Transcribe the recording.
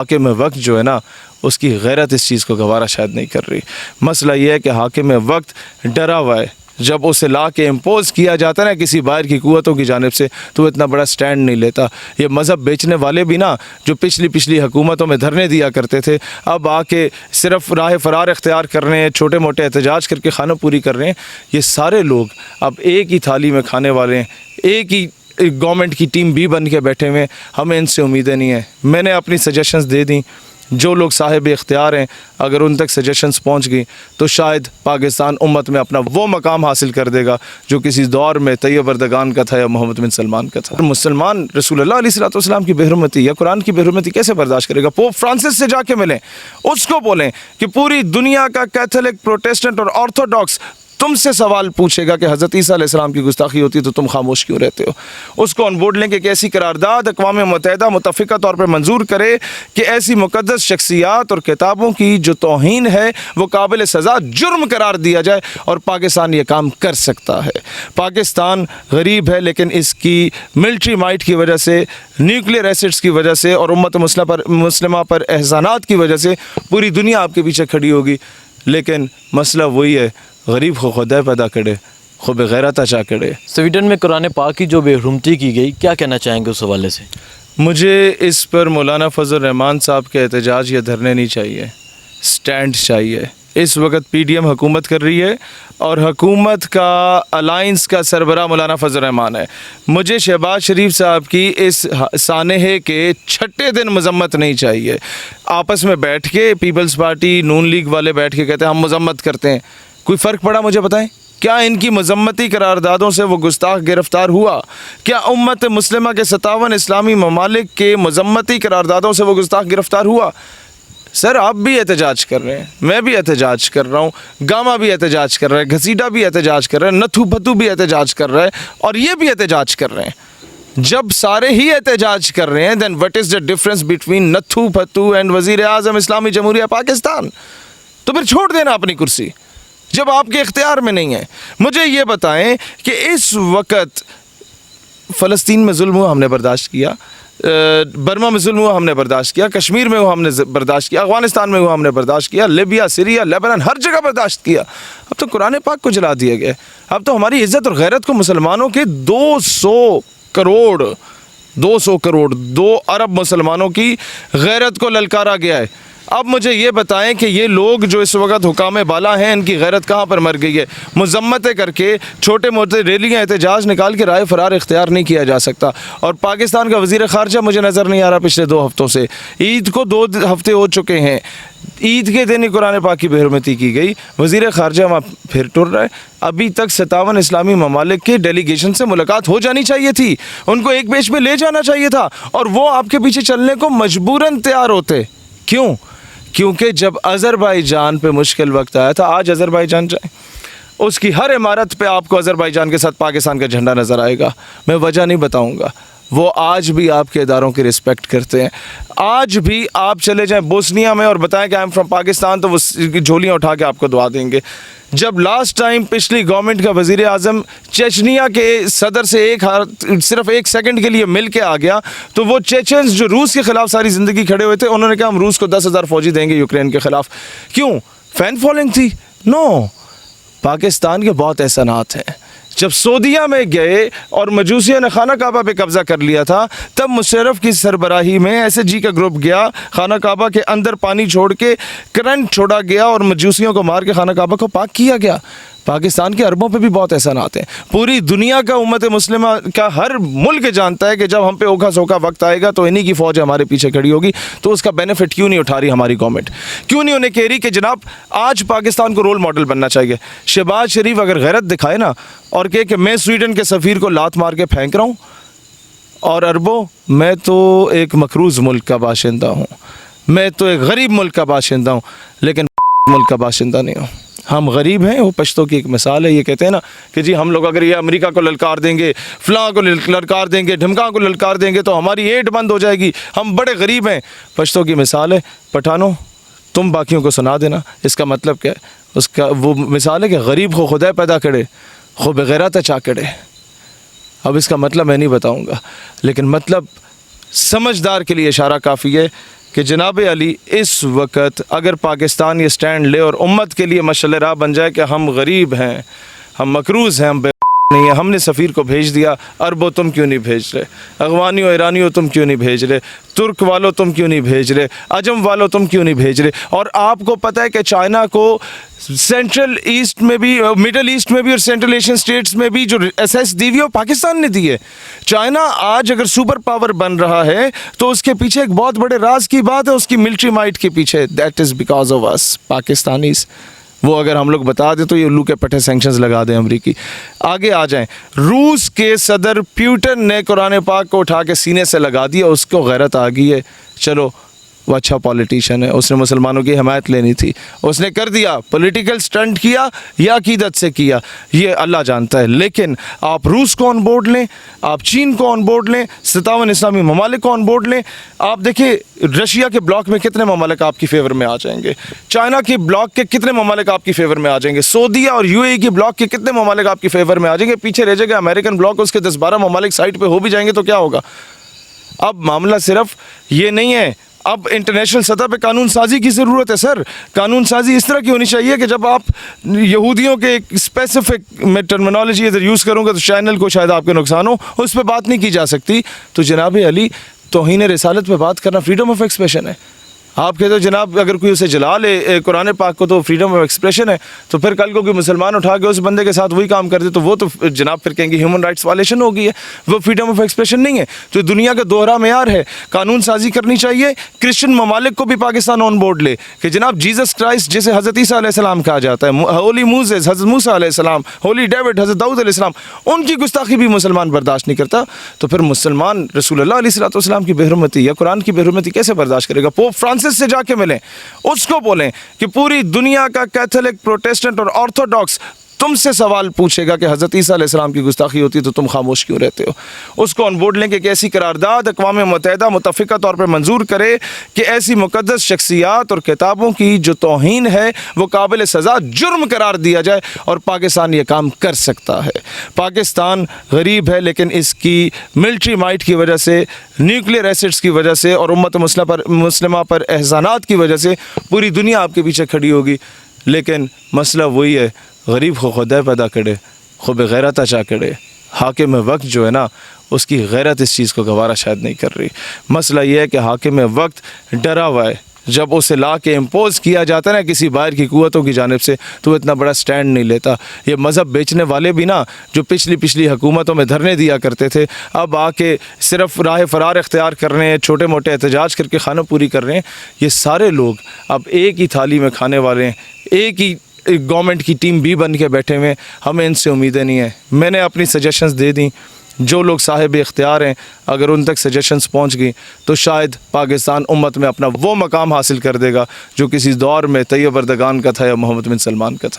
हाकिम वक्त जो है ना, उसकी गैरत इस चीज़ को गवारा शायद नहीं कर रही। मसला ये है कि हाकिम वक्त डरा हुआ है। जब उसे ला के इम्पोज़ किया जाता है ना किसी बाहर की क़ुव्वतों की जानिब से, तो वो इतना बड़ा स्टैंड नहीं लेता। ये मज़हब बेचने वाले भी ना, जो पिछली हुकूमतों में धरने दिया करते थे, अब आके सिर्फ राह फ़रार इख्तियार कर रहे हैं, छोटे मोटे एहतजाज करके खाना पूरी कर रहे हैं। ये सारे लोग अब एक ही थाली में खाने वाले हैं, एक ही गवर्नमेंट की टीम भी बन के बैठे हुए हैं। हमें इनसे उम्मीदें नहीं हैं। मैंने अपनी सजेशंस दे दी, जो लोग साहिब इख्तियार हैं, अगर उन तक सजेशंस पहुंच गई तो शायद पाकिस्तान उम्मत में अपना वो मकाम हासिल कर देगा जो किसी दौर में तैयब अर्दगान का था या मोहम्मद बिन सलमान का था। मुसलमान रसूलुल्लाह अलैहिस्सलाम की बेहुरमती या कुरान की बेहुरमती कैसे बर्दाश्त करेगा? पोप फ्रांसिस से जाके मिलें, उसको बोलें कि पूरी दुनिया का कैथोलिक, प्रोटेस्टेंट और ऑर्थोडॉक्स तुमसे सवाल पूछेगा कि हज़रत ईसा अलैहिस्सलाम की गुस्ताखी होती तो तुम खामोश क्यों रहते हो। उसको ऑन बोर्ड लें कि ऐसी करारदाद अक़वाम मुत्तहिदा मुतफ़िक़ा तौर पर मंजूर करे कि ऐसी मुक़द्दस शख्सियात और किताबों की जो तौहीन है वो काबिल सज़ा जुर्म करार दिया जाए, और पाकिस्तान ये काम कर सकता है। पाकिस्तान गरीब है, लेकिन इसकी मिलिट्री माइट की वजह से, न्यूक्लियर एसिड्स की वजह से और उम्मत मुस्लिमा पर एहसानात की वजह से पूरी दुनिया आपके पीछे खड़ी होगी। लेकिन मसला वही है, गरीब को खुदा पैदा करे, खुद गैरत अचा करे। स्वीडन में कुरान पाक की जो बेहुरमती की गई, क्या कहना चाहेंगे उस हवाले से? मुझे इस पर मौलाना फजल रहमान साहब के एहतजाज या धरने नहीं चाहिए, स्टैंड चाहिए। इस वक्त PDM हुकूमत कर रही है और हुकूमत का अलाइंस का सरबराह मौलाना फजल रहमान है। मुझे शहबाज शरीफ साहब की इस सानहे के छठे दिन मजम्मत नहीं चाहिए। आपस में बैठ के पीपल्स पार्टी, नून लीग वाले बैठ के कहते हैं हम मजम्मत करते हैं। कोई फ़र्क पड़ा? मुझे बताएं, क्या इनकी मजम्मती करारदादों से वो गुस्ताख गिरफ्तार हुआ? क्या उम्मत मुस्लिमा के 57 इस्लामी ममालिक के मजम्मती करारदादों से वो गुस्ताख गिरफ्तार हुआ? सर, आप भी एहतजाज कर रहे हैं, मैं भी एहतजाज कर रहा हूँ, गामा भी एहतजाज कर रहा है, घसीटा भी एहतजाज कर रहा है, नथू भथू भी एहतजाज कर रहा है, और ये भी एहतजाज कर रहे हैं। जब सारे ही एहतजाज कर रहे हैं, then what is the difference between नथू भथू एंड वज़ीर आज़म इस्लामी जमहूरिया पाकिस्तान? तो फिर छोड़ देना अपनी कुर्सी जब आपके इख्तियार में नहीं है। मुझे ये बताएं कि इस वक्त फ़लस्तीन में जुल्म हुआ, हमने बर्दाश्त किया, बर्मा में जुल्म हुआ, हमने बर्दाश्त किया, कश्मीर में हुआ, हमने बर्दाश्त किया, अफ़गानिस्तान में हुआ, हमने बर्दाश्त किया, लिबिया, सीरिया, लेबनान, हर जगह बर्दाश्त किया। अब तो कुरान पाक को जला दिया गया। अब तो हमारी इज़्ज़त और गैरत को मुसलमानों के 200 करोड़ 2 अरब मुसलमानों की गैरत को ललकारा गया है। अब मुझे ये बताएं कि ये लोग जो इस वक्त हुकाम बाला हैं, इनकी गैरत कहाँ पर मर गई है? मजम्मतें करके, छोटे मोटे रैलियाँ, एहतजाज निकाल के राय फरार इख्तियार नहीं किया जा सकता। और पाकिस्तान का वज़ीर ख़ारजा मुझे नज़र नहीं आ रहा पिछले 2 हफ़्तों से। ईद को 2 हफ़्ते हो चुके हैं, ईद के दिन ही कुरान पाक की बेहुरमती की गई, वज़ीर ख़ारजा वहाँ फिर टुर रहा है। अभी तक 57 इस्लामी ममालिक के डेलीगेशन से मुलाकात हो जानी चाहिए थी, उनको एक पेश में ले जाना चाहिए था, और वो आपके पीछे चलने को मजबूरन तैयार होते। क्यों? क्योंकि जब अज़रबैजान पे मुश्किल वक्त आया था, आज अज़रबैजान जाए, उसकी हर इमारत पे आपको अज़रबैजान के साथ पाकिस्तान का झंडा नज़र आएगा। मैं वजह नहीं बताऊंगा, वो आज भी आपके इदारों की रिस्पेक्ट करते हैं। आज भी आप चले जाएं बोस्निया में और बताएं कि आई एम फ्रॉम पाकिस्तान, तो वो झोलियाँ उठा के आपको दुआ देंगे। जब लास्ट टाइम पिछली गवर्नमेंट का वज़ीर आज़म चेचनिया के सदर से सिर्फ 1 सेकंड के लिए मिल के आ गया, तो वो चेचन्स जो रूस के ख़िलाफ़ सारी ज़िंदगी खड़े हुए थे, उन्होंने कहा हम रूस को 10,000 फ़ौजी देंगे यूक्रेन के ख़िलाफ़। क्यों? फ़ैन फॉलोइंग थी? नो, पाकिस्तान के बहुत एहसानात हैं। जब सऊदीया में गए और मजूसिया ने खाना काबा पे कब्ज़ा कर लिया था, तब मुशर्रफ की सरबराही में SHG का ग्रुप गया, खाना काबा के अंदर पानी छोड़ के करंट छोड़ा गया और मजूसियों को मार के खाना काबा को पाक किया गया। पाकिस्तान के अरबों पे भी बहुत एहसानात हैं। पूरी दुनिया का उम्मत मुस्लिमा का हर मुल्क जानता है कि जब हम पे ओखा सोखा वक्त आएगा तो इन्हीं की फ़ौज हमारे पीछे खड़ी होगी। तो उसका बेनिफिट क्यों नहीं उठा रही हमारी गवर्नमेंट? क्यों नहीं उन्हें कह रही कि जनाब आज पाकिस्तान को रोल मॉडल बनना चाहिए? शहबाज शरीफ अगर गैरत दिखाए ना और कहे कि मैं स्वीडन के सफ़ीर को लात मार के फेंक रहा हूँ, और अरबों, मैं तो एक मकरूज़ मुल्क का बाशिंदा हूँ, मैं तो एक गरीब मुल्क का बाशिंदा हूँ, लेकिन मुल्क का बाशिंदा नहीं हूँ। हम गरीब हैं, वो पश्तो की एक मिसाल है। ये कहते हैं ना कि जी हम लोग अगर ये अमेरिका को ललकार देंगे, फ़लाँ को ललकार देंगे, ढमका को ललकार देंगे तो हमारी एड बंद हो जाएगी, हम बड़े गरीब हैं। पश्तो की मिसाल है। पठानों, तुम बाकियों को सुना देना। इसका मतलब क्या है? उसका वो मिसाल है कि गरीब को खुदा पैदा करे, खो बगैरत अचा करे। अब इसका मतलब मैं नहीं बताऊँगा, लेकिन मतलब समझदार के लिए इशारा काफ़ी है कि जनाब अली इस वक्त अगर पाकिस्तान ये स्टैंड ले और उम्मत के लिए मशाल राह बन जाए कि हम गरीब हैं, हम मकरूज़ हैं, हम नहीं है, हमने सफ़ीर को भेज दिया, अरबों तुम क्यों नहीं भेज रहे, अफगानियों ईरानियों तुम क्यों नहीं भेज रहे, तुर्क वालों तुम क्यों नहीं भेज रहे, अजम वालों तुम क्यों नहीं भेज रहे। और आपको पता है कि चाइना को सेंट्रल ईस्ट में भी, मिडल ईस्ट में भी और सेंट्रल एशियन स्टेट्स में भी जो एसेस दी हुई है वो पाकिस्तान ने दी है। चाइना आज अगर सुपर पावर बन रहा है तो उसके पीछे एक बहुत बड़े राज की बात है, उसकी मिलिट्री माइट के पीछे। That is because of us Pakistanis. वो अगर हम लोग बता दें तो ये उल्लू के पट्टे सैंक्शंस लगा दें अमरीकी। आगे आ जाएं, रूस के सदर पुतिन ने कुरान पाक को उठा के सीने से लगा दिया, उसको गैरत आ गई है। चलो वो अच्छा पॉलिटिशियन है, उसने मुसलमानों की हमायत लेनी थी, उसने कर दिया, पॉलिटिकल स्टंट किया या अकीदत से किया ये अल्लाह जानता है। लेकिन आप रूस को ऑन बोर्ड लें, आप चीन को ऑन बोर्ड लें, 57 इस्लामी ममालिक को ऑन बोर्ड लें, आप देखिए रशिया के ब्लॉक में कितने ममालिक आपकी फेवर में आ जाएंगे, चाइना के ब्लॉक के कितने ममालिक आपकी फेवर में आ जाएंगे, सऊदीया और यूएई के ब्लॉक के कितने ममालिक आपकी फेवर में आ जाएंगे। पीछे रह जाएगा अमेरिकन ब्लॉक, उसके 10-12 ममालिक साइड पर हो भी जाएंगे तो क्या होगा। अब मामला सिर्फ ये नहीं है, अब इंटरनेशनल सतह पे कानून साजी की ज़रूरत है सर। कानून साजी इस तरह की होनी चाहिए कि जब आप यहूदियों के एक स्पेसिफिक, मैं टर्मिनोलॉजी अगर यूज़ करूँगा तो चैनल को शायद आपके नुकसान हो, उस पर बात नहीं की जा सकती। तो जनाब अली तौहीन रिसालत पे बात करना फ्रीडम ऑफ एक्सप्रेशन है। आप कहते हो जनाब अगर कोई उसे जला ले कुरान पाक को तो फ्रीडम ऑफ एक्सप्रेशन है, तो फिर कल को कोई मुसलमान उठा के उस बंदे के साथ वही काम कर दे तो वो तो जनाब फिर कहेंगे ह्यूमन राइट्स वायलेशन हो गई है, वो फ्रीडम ऑफ एक्सप्रेशन नहीं है। तो दुनिया का दोहरा मेयार है, कानून साजी करनी चाहिए। क्रिश्चियन ममालिक को भी पाकिस्तान ऑन बोर्ड ले कि जनाब जीसस क्राइस्ट जिसे हज़रत ईसा अलैहिस्सलाम कहा जाता है, होली मूसेस हज़रत मूसा अलैहिस्सलाम, होली डेविड हज़रत दाऊद अलैहिस्सलाम, उनकी गुस्ताखी भी मुसलमान बर्दाश्त नहीं करता। तो फिर मुसलमान रसूलुल्लाह अलैहिस्सलाम की बेहुरमती या कुरान की बेहुरमती कैसे बर्दाश्त करेगा। पोप फ्रांसिस से जाके मिलें, उसको बोलें कि पूरी दुनिया का कैथोलिक, प्रोटेस्टेंट और ऑर्थोडॉक्स तुमसे सवाल पूछेगा कि हज़रत ईसा अलैहिस्सलाम की गुस्ताखी होती तो तुम खामोश क्यों रहते हो। उसको ऑन बोर्ड लें कि ऐसी करारदाद अक़वाम मुत्तहिदा मुतफ़िक़ा तौर पर मंजूर करे कि ऐसी मुक़द्दस शख्सियात और किताबों की जो तौहीन है वो काबिल सज़ा जुर्म करार दिया जाए, और पाकिस्तान ये काम कर सकता है। पाकिस्तान गरीब है लेकिन इसकी मिलिट्री माइट की वजह से, न्यूक्लियर एसिड्स की वजह से और उम्मत मुस्लिमा पर एहसानात की वजह से पूरी दुनिया आपके पीछे खड़ी होगी। लेकिन मसला वही है, गरीब को खुदा पैदा करे, खुद गैरत अचा करे। हाकिम वक्त जो है ना, उसकी गैरत इस चीज़ को गवारा शायद नहीं कर रही। मसला ये है कि हाकिम वक्त डरा हुआ है, जब उसे ला के इम्पोज किया जाता है ना किसी बाहर की कुव्वतों की जानिब से, तो वो इतना बड़ा स्टैंड नहीं लेता। ये मज़हब बेचने वाले भी ना, जो पिछली हुकूमतों में धरने दिया करते थे, अब आके सिर्फ राह फरार इख्तियार कर रहे हैं, छोटे मोटे एहतजाज करके खाना पूरी कर रहे हैं। ये सारे लोग अब एक ही थाली में खाने वाले हैं, एक ही गवर्नमेंट की टीम भी बन के बैठे हुए हैं। हमें इनसे उम्मीदें नहीं है। मैंने अपनी सजेशंस दे दी, जो लोग साहिब इख्तियार हैं अगर उन तक सजेशंस पहुंच गई तो शायद पाकिस्तान उम्मत में अपना वो मकाम हासिल कर देगा जो किसी दौर में तैयब अर्दगान का था या मोहम्मद बिन सलमान का था।